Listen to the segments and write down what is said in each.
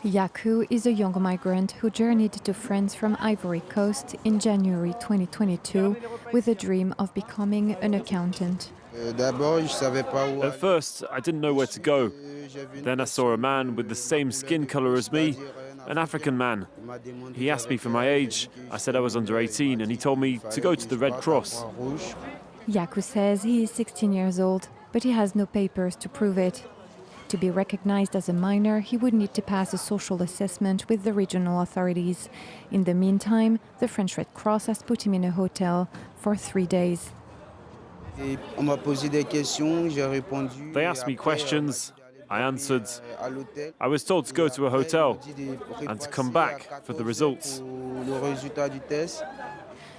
Yaku is a young migrant who journeyed to France from Ivory Coast in January 2022 with a dream of becoming an accountant. At first, I didn't know where to go. Then I saw a man with the same skin color as me, an African man. He asked me for my age. I said I was under 18, and he told me to go to the Red Cross. Yaku says he is 16 years old, but he has no papers to prove it. To be recognized as a minor, he would need to pass a social assessment with the regional authorities. In the meantime, the French Red Cross has put him in a hotel for 3 days. They asked me questions. I answered. I was told to go to a hotel and to come back for the results.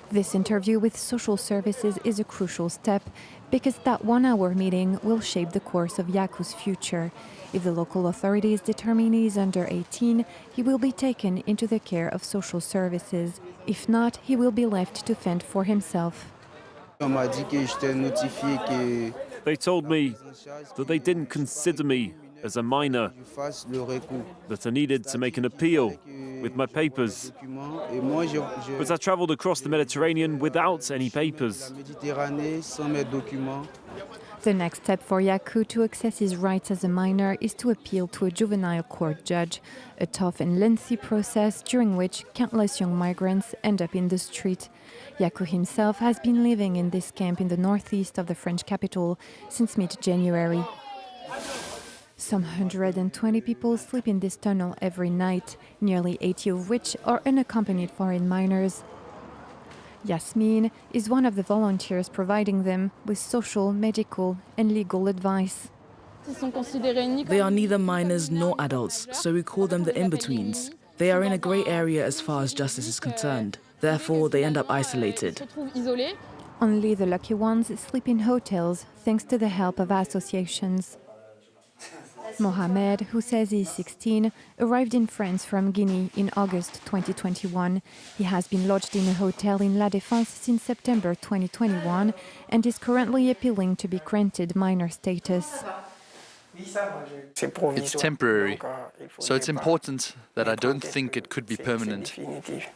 This interview with social services is a crucial step because that 1-hour meeting will shape the course of Yaku's future. If the local authorities determine he is under 18, he will be taken into the care of social services. If not, he will be left to fend for himself. They told me that they didn't consider me as a minor, that I needed to make an appeal with my papers. But I travelled across the Mediterranean without any papers. The next step for Yaku to access his rights as a minor is to appeal to a juvenile court judge, a tough and lengthy process during which countless young migrants end up in the street. Yaku himself has been living in this camp in the northeast of the French capital since mid-January. Some 120 people sleep in this tunnel every night, nearly 80 of which are unaccompanied foreign minors. Yasmin is one of the volunteers providing them with social, medical and legal advice. They are neither minors nor adults, so we call them the in-betweens. They are in a grey area as far as justice is concerned. Therefore, they end up isolated. Only the lucky ones sleep in hotels thanks to the help of associations. Mohamed, who says he is 16, arrived in France from Guinea in August 2021. He has been lodged in a hotel in La Défense since September 2021 and is currently appealing to be granted minor status. It's temporary, so it's important that I don't think it could be permanent.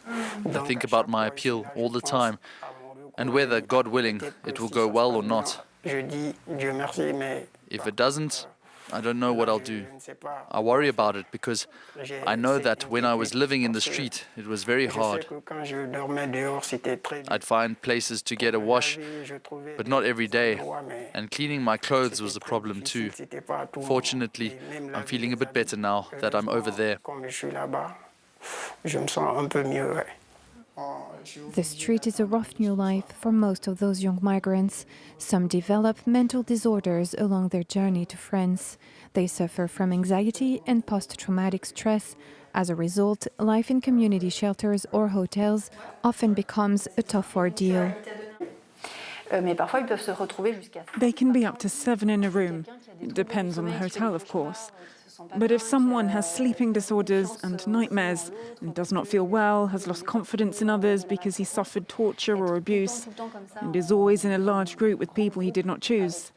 I think about my appeal all the time, and whether, God willing, it will go well or not. If it doesn't, I don't know what I'll do. I worry about it because I know that when I was living in the street, it was very hard. I'd find places to get a wash, but not every day. And cleaning my clothes was a problem too. Fortunately, I'm feeling a bit better now that I'm over there. The street is a rough new life for most of those young migrants. Some develop mental disorders along their journey to France. They suffer from anxiety and post-traumatic stress. As a result, life in community shelters or hotels often becomes a tough ordeal. They can be up to 7 in a room. It depends on the hotel, of course. But if someone has sleeping disorders and nightmares and does not feel well, has lost confidence in others because he suffered torture or abuse, and is always in a large group with people he did not choose,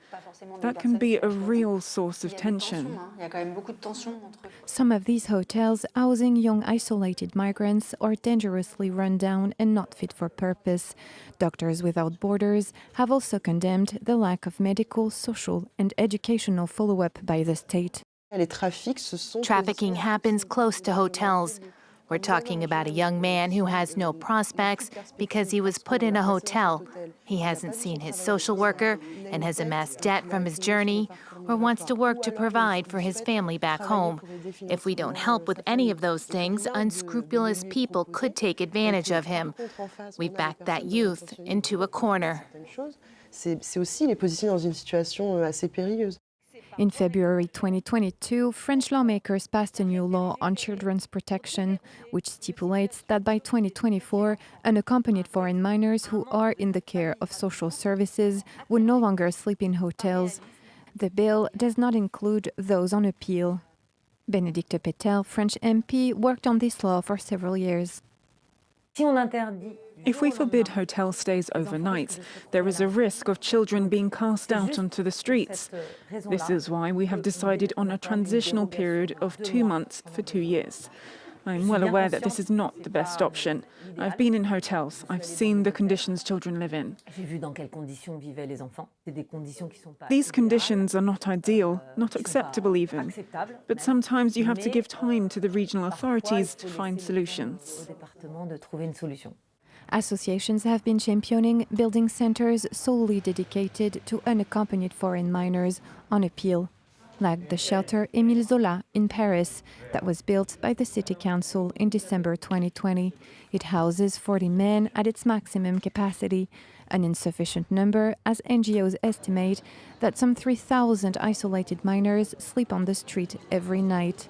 that can be a real source of tension. Some of these hotels housing young isolated migrants are dangerously run down and not fit for purpose. Doctors Without Borders have also condemned the lack of medical, social and educational follow-up by the state. Trafficking happens close to hotels. We're talking about a young man who has no prospects because he was put in a hotel. He hasn't seen his social worker and has amassed debt from his journey or wants to work to provide for his family back home. If we don't help with any of those things, unscrupulous people could take advantage of him. We've backed that youth into a corner. In February 2022, French lawmakers passed a new law on children's protection, which stipulates that by 2024, unaccompanied foreign minors who are in the care of social services will no longer sleep in hotels. The bill does not include those on appeal. Bénédicte Pétel, French MP, worked on this law for several years. If we forbid hotel stays overnight, there is a risk of children being cast out onto the streets. This is why we have decided on a transitional period of 2 months for 2 years. I'm well aware that this is not the best option. I've been in hotels. I've seen the conditions children live in. These conditions are not ideal, not acceptable even. But sometimes you have to give time to the regional authorities to find solutions. Associations have been championing building centres solely dedicated to unaccompanied foreign minors on appeal, like the shelter Émile Zola in Paris that was built by the City Council in December 2020. It houses 40 men at its maximum capacity, an insufficient number as NGOs estimate that some 3,000 isolated minors sleep on the street every night.